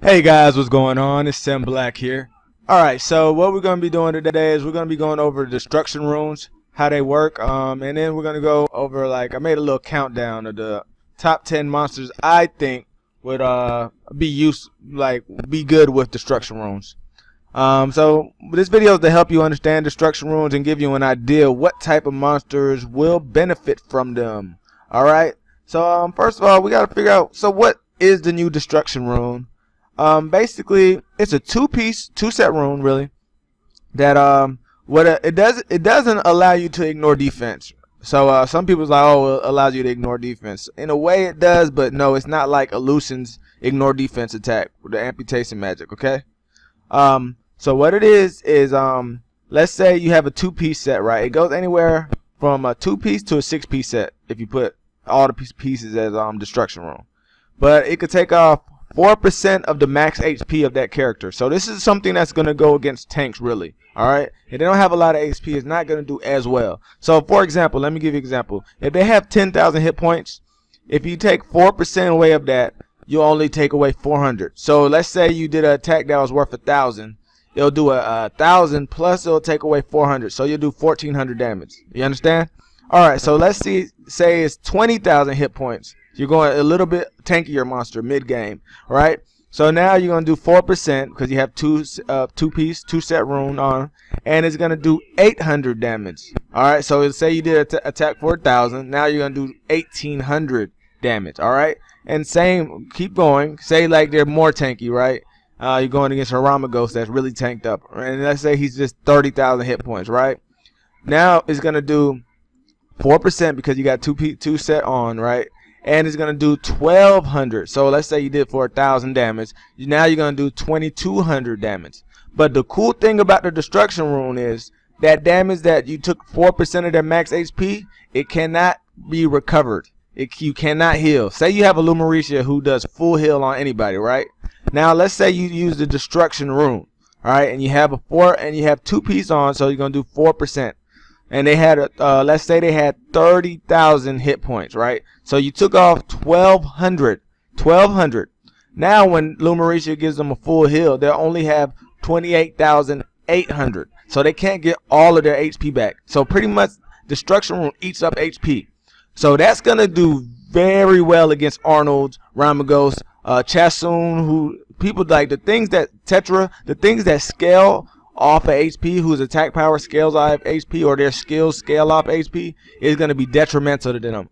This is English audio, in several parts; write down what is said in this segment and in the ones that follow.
Hey guys, what's going on? It's Sam Black here. Alright, so what we're going to be doing today is we're going to be going over destruction runes, how they work, and then we're going to go over, I made a little countdown of the top 10 monsters I think would be good with destruction runes. So this video is to help you understand destruction runes and give you an idea what type of monsters will benefit from them. Alright, so first of all, we got to figure out, so what is the new destruction rune? Basically, it's a two set rune, really. That it doesn't allow you to ignore defense. So some people's like, oh, it allows you to ignore defense. In a way, it does, but no, it's not like Illusion's ignore defense attack with the amputation magic. Okay. So what it is let's say you have a two-piece set, right? It goes anywhere from a two-piece to a six-piece set if you put all the pieces as destruction rune. But it could take off 4% of the max HP of that character. So this is something that's going to go against tanks, really. Alright? If they don't have a lot of HP, it's not going to do as well. So, for example, let me give you an example. If they have 10,000 hit points, if you take 4% away of that, you'll only take away 400. So, let's say you did an attack that was worth 1,000. It'll do 1,000 plus it'll take away 400. So, you'll do 1,400 damage. You understand? Alright, so let's say it's 20,000 hit points. You're going a little bit tankier monster mid-game, right? So now you're going to do 4% because you have two set rune on, and it's going to do 800 damage. All right, so say you did attack for 1,000, now you're going to do 1,800 damage. All right, and same, keep going. Say like they're more tanky, right? You're going against a Ramagos that's really tanked up, and let's say he's just 30,000 hit points, right? Now it's going to do 4% because you got two set on, right? And it's going to do 1,200. So let's say you did for 1,000 damage. Now you're going to do 2,200 damage. But the cool thing about the destruction rune is that damage that you took 4% of their max HP, it cannot be recovered. You cannot heal. Say you have a Lumericia who does full heal on anybody, right? Now let's say you use the destruction rune, all right, and you have you have two piece on, so you're going to do 4%. And they had let's say they had 30,000 hit points, right? So you took off 1,200. Now when Lumericia gives them a full heal, they'll only have 28,800. So they can't get all of their HP back. So pretty much destruction rune eats up HP. So that's gonna do very well against Arnold, Ramagos, Chasun, who people like the things that scale off of HP, whose attack power scales off HP, or their skills scale off HP, is going to be detrimental to them.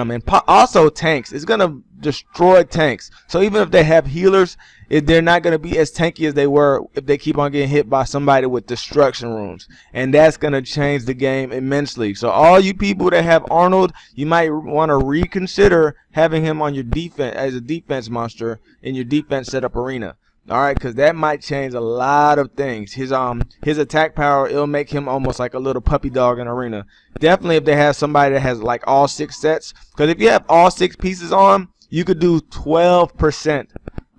And also tanks, it's going to destroy tanks. So even if they have healers, they're not going to be as tanky as they were if they keep on getting hit by somebody with destruction runes. And that's going to change the game immensely. So all you people that have Arnold, you might want to reconsider having him on your defense as a defense monster in your defense setup arena. Alright, because that might change a lot of things. His attack power, it'll make him almost like a little puppy dog in arena. Definitely if they have somebody that has like all 6 sets. Because if you have all 6 pieces on, you could do 12%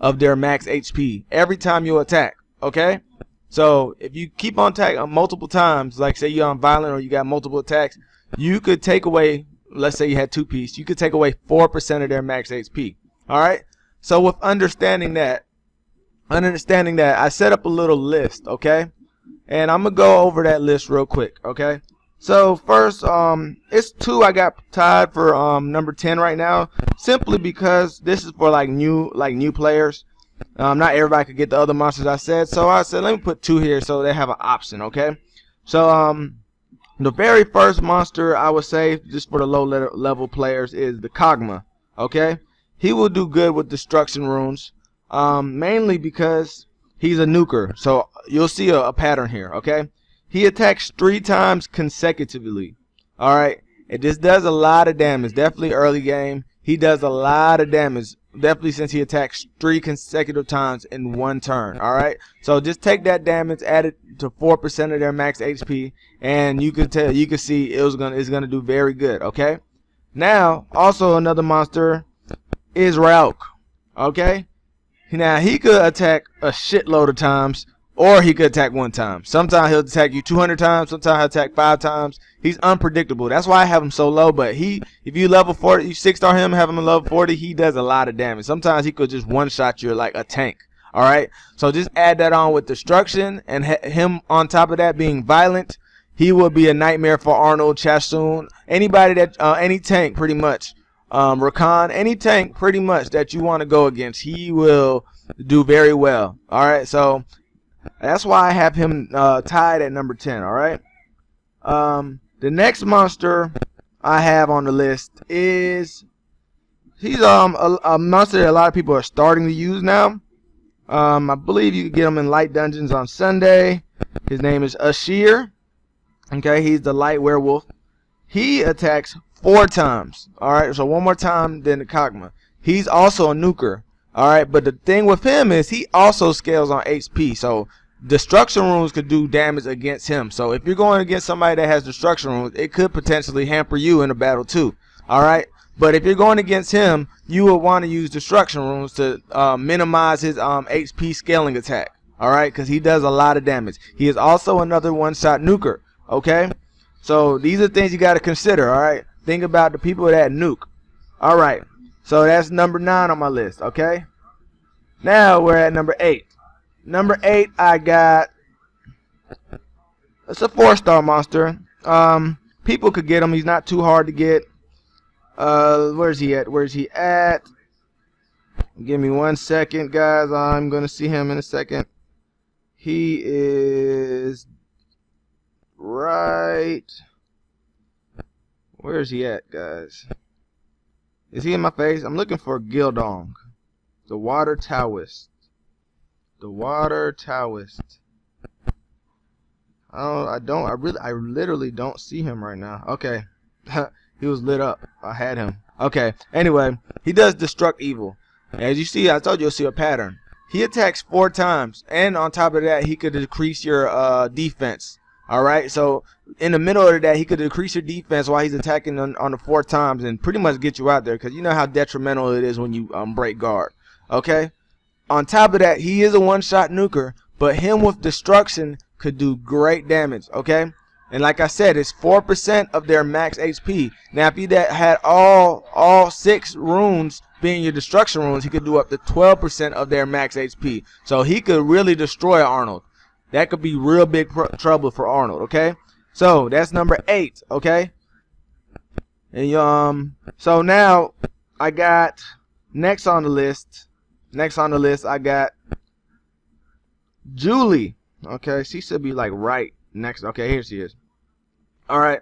of their max HP every time you attack. Okay? So if you keep on attacking multiple times, like say you're on violent or you got multiple attacks, you could take away, let's say you had 2 pieces, you could take away 4% of their max HP. Alright? So with understanding that, I set up a little list, okay? And I'm going to go over that list real quick, okay? So first, it's 2 I got tied for number 10 right now, simply because this is for new players. Not everybody could get the other monsters I said, so I said let me put 2 here so they have an option, okay? So the very first monster I would say just for the low level players is the Kogmaw, okay? He will do good with destruction runes. Mainly because he's a nuker. So you'll see a pattern here, okay? He attacks 3 times consecutively. Alright? It just does a lot of damage. Definitely early game. He does a lot of damage. Definitely since he attacks 3 consecutive times in one turn. Alright? So just take that damage, add it to 4% of their max HP, and you can see it's gonna do very good, okay? Now, also another monster is Rauk. Okay? Now, he could attack a shitload of times, or he could attack 1 time. Sometimes he'll attack you 200 times, sometimes he'll attack 5 times. He's unpredictable. That's why I have him so low, but if you level 40, you 6-star him, have him in level 40, he does a lot of damage. Sometimes he could just one-shot you like a tank. All right, so just add that on with destruction and him on top of that being violent. He will be a nightmare for Arnold, Chasoon, anybody that any tank pretty much. Rakan, any tank pretty much that you want to go against, he will do very well. All right, so that's why I have him tied at number 10. All right. The next monster I have on the list is he's a monster that a lot of people are starting to use now. I believe you can get him in light dungeons on Sunday. His name is Ashir. Okay, he's the light werewolf. He attacks 4 times. All right, so one more time than the Kogmaw. He's also a nuker. All right, but the thing with him is he also scales on HP. So destruction runes could do damage against him. So if you're going against somebody that has destruction runes, it could potentially hamper you in a battle too. All right, but if you're going against him, you will want to use destruction runes to minimize his HP scaling attack. All right, because he does a lot of damage. He is also another one-shot nuker. Okay, so these are things you got to consider. All right, think about the people that nuke. All right, so that's number 9 on my list. Okay, now we're at number 8. Number 8, I got, it's a 4-star monster. People could get him. He's not too hard to get. Where's he at? Where's he at? Give me 1 second, guys. I'm gonna see him in a second. He is right. Where's he at, guys? Is he in my face? I'm looking for Gildong, the Water Taoist. The Water Taoist. I literally don't see him right now. Okay. He was lit up. I had him. Okay. Anyway, he does destruct evil. As you see, I told you you'll see a pattern. He attacks 4 times, and on top of that, he could decrease your defense. All right. So in the middle of that, he could decrease your defense while he's attacking on the 4 times, and pretty much get you out there, because you know how detrimental it is when you break guard. Okay. On top of that, he is a one-shot nuker, but him with destruction could do great damage, okay? And like I said, it's 4% of their max HP. Now, if he had all 6 runes being your destruction runes, he could do up to 12% of their max HP. So he could really destroy Arnold. That could be real big trouble for Arnold, okay? So that's number 8, okay? And so now I got next on the list. Next on the list, I got Julie. Okay, she should be like right next. Okay, here she is. All right,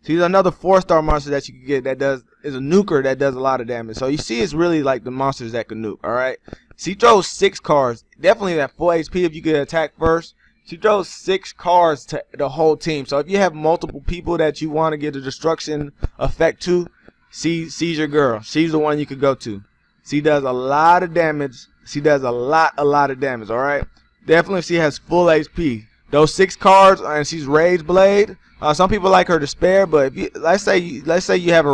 she's another 4-star monster that you can get that is a nuker that does a lot of damage. So you see, it's really like the monsters that can nuke. All right, she throws 6 cards, definitely at full HP if you get attack first. She throws 6 cards to the whole team. So if you have multiple people that you want to get a destruction effect to, she's your girl. She's the one you could go to. She does a lot of damage. She does a lot of damage, all right? Definitely she has full HP. Those 6 cards, and she's Rage Blade. Some people like her to spare, but if you, let's say you have a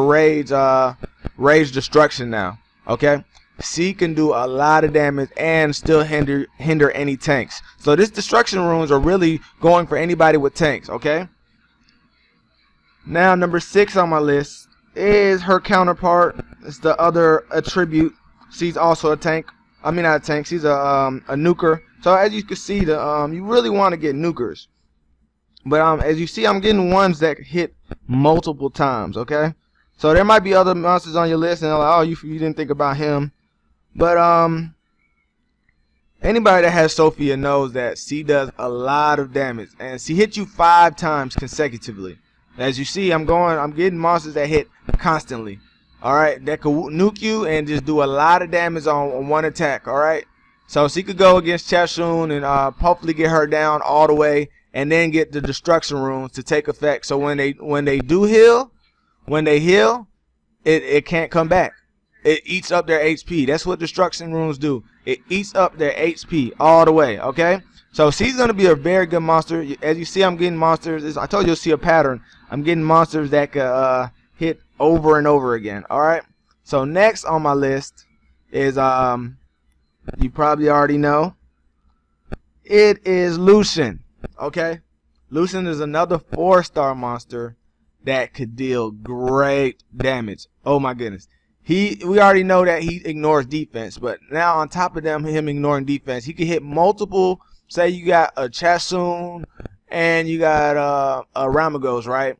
Rage Destruction now, okay? She can do a lot of damage and still hinder any tanks. So this destruction runes are really going for anybody with tanks, okay? Now, number 6 on my list is her counterpart. It's the other attribute. She's also a tank. I mean, not a tank. She's a nuker. So as you can see, you really want to get nukers. But as you see, I'm getting ones that hit multiple times. Okay. So there might be other monsters on your list, and like, oh, you didn't think about him. But anybody that has Sophia knows that she does a lot of damage, and she hits you 5 times consecutively. As you see, I'm getting monsters that hit constantly. Alright, that could nuke you and just do a lot of damage on one attack. Alright, so she could go against Chasoon and hopefully get her down all the way, and then get the destruction runes to take effect. So when they heal, it can't come back. It eats up their HP. That's what destruction runes do. It eats up their HP all the way. Okay, so she's gonna be a very good monster. As you see, I'm getting monsters. I told you you'll see a pattern. I'm getting monsters that could hit over and over again. All right. So next on my list is you probably already know. It is Lucian. Okay. Lucian is another 4-star monster that could deal great damage. Oh my goodness. we already know that he ignores defense, but now on top of him ignoring defense, he can hit multiple. Say you got a Chasun and you got a Ramagos, right?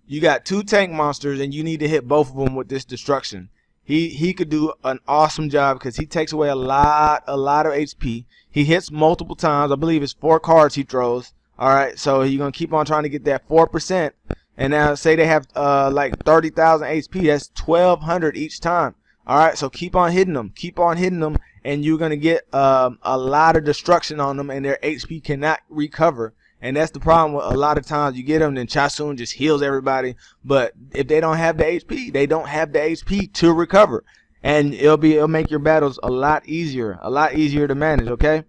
You got 2 tank monsters and you need to hit both of them with this destruction. He could do an awesome job because he takes away a lot of HP. He hits multiple times. I believe it's 4 cards he throws. All right, so you're gonna keep on trying to get that 4%. And now say they have like 30,000 HP. That's 1,200 each time. All right, so keep on hitting them. Keep on hitting them, and you're gonna get a lot of destruction on them, and their HP cannot recover. And that's the problem with a lot of times you get them, then Chasun just heals everybody. But if they don't have the HP, they don't have the HP to recover, and it'll make your battles a lot easier to manage. Okay,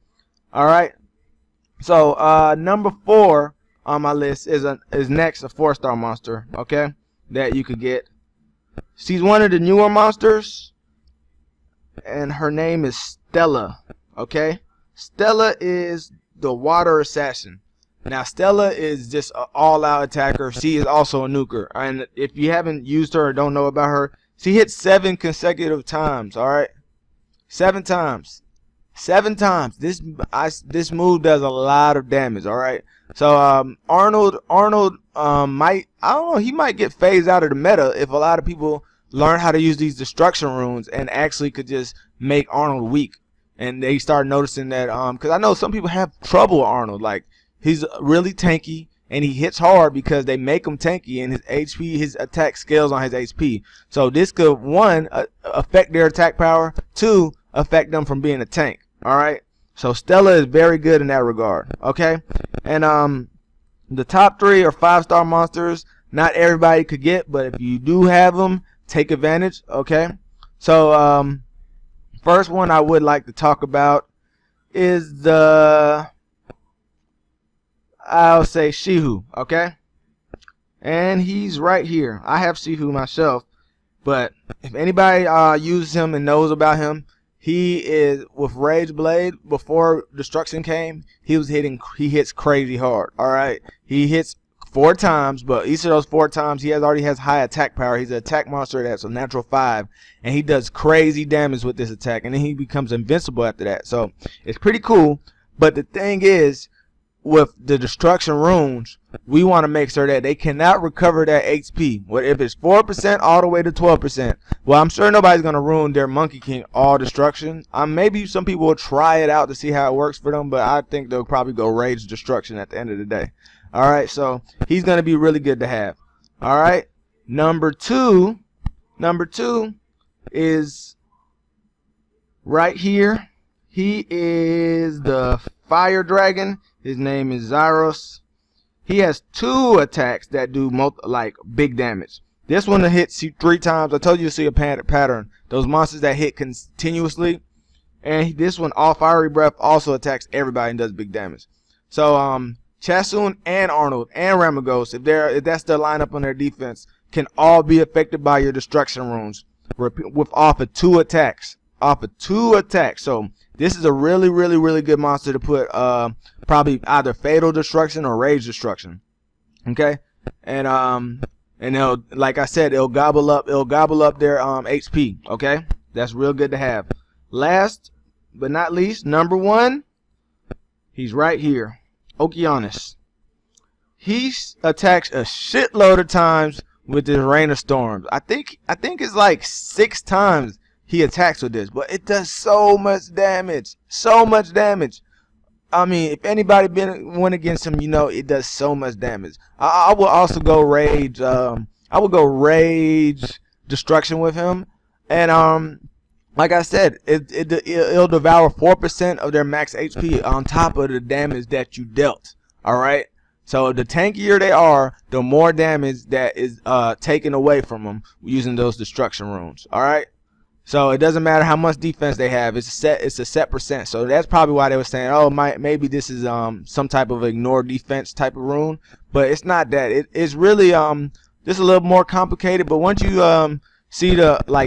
all right. So number 4 on my list is next a 4-star monster. Okay, that you could get. She's one of the newer monsters, and her name is Stella. Okay, Stella is the water assassin. Now Stella is just an all-out attacker. She is also a nuker, and if you haven't used her or don't know about her, she hits 7 consecutive times. All right, 7 times. 7 times. This move does a lot of damage. All right. So Arnold might, I don't know, he might get phased out of the meta if a lot of people learn how to use these destruction runes and actually could just make Arnold weak. And they start noticing that because I know some people have trouble with Arnold. Like, he's really tanky and he hits hard because they make him tanky, and his attack scales on his HP. So this could, 1, affect their attack power, 2, affect them from being a tank. All right, so Stella is very good in that regard. Okay, and the top 3 are 5-star monsters. Not everybody could get, but if you do have them, take advantage. Okay, so first one I would like to talk about is I'll say Shihu. Okay, and he's right here. I have Shihu myself, but if anybody uses him and knows about him, he is with Rage Blade. Before Destruction came, he hits crazy hard. All right, he hits 4 times, but each of those 4 times he already has high attack power. He's an attack monster that's a natural 5, and he does crazy damage with this attack, and then he becomes invincible after that. So it's pretty cool. But the thing is, with the destruction runes, we want to make sure that they cannot recover that HP. What if it's 4% all the way to 12%? Well, I'm sure nobody's gonna ruin their Monkey King all destruction. Maybe some people will try it out to see how it works for them, but I think they'll probably go Rage Destruction at the end of the day. All right, so he's gonna be really good to have. All right, number two is right here. He is the Fire Dragon. His name is Zyros. He has 2 attacks that do big damage. This one hits you 3 times. I told you to see a pattern. Those monsters that hit continuously. And this one, all Fiery Breath, also attacks everybody and does big damage. So Chasun and Arnold and Ramagos, if that's their lineup on their defense, can all be affected by your destruction runes off of 2 attacks. So this is a really good monster to put probably either Fatal Destruction or Rage Destruction. Okay, and it'll, like I said, it'll gobble up their HP. Okay, that's real good to have. Last but not least, number 1, he's right here, Okeanos. He attacks a shitload of times with this Rain of Storms. I think it's like 6 times he attacks with this, but it does so much damage. I mean, if anybody went against him, you know it does so much damage. I will also go Rage. I will go Rage Destruction with him, and like I said, it'll devour 4% of their max HP on top of the damage that you dealt. All right. So the tankier they are, the more damage that is taken away from them using those destruction runes. All right. So it doesn't matter how much defense they have. It's a set percent. So that's probably why they were saying, oh, maybe this is some type of ignore defense type of rune. But it's not that. It's really just a little more complicated. But once you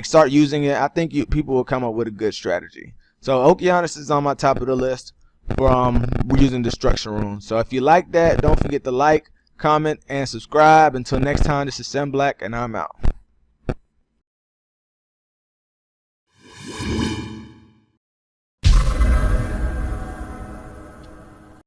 start using it, I think people will come up with a good strategy. So Okeanos is on my top of the list for using destruction runes. So if you like that, don't forget to like, comment, and subscribe. Until next time, this is Sam Black, and I'm out.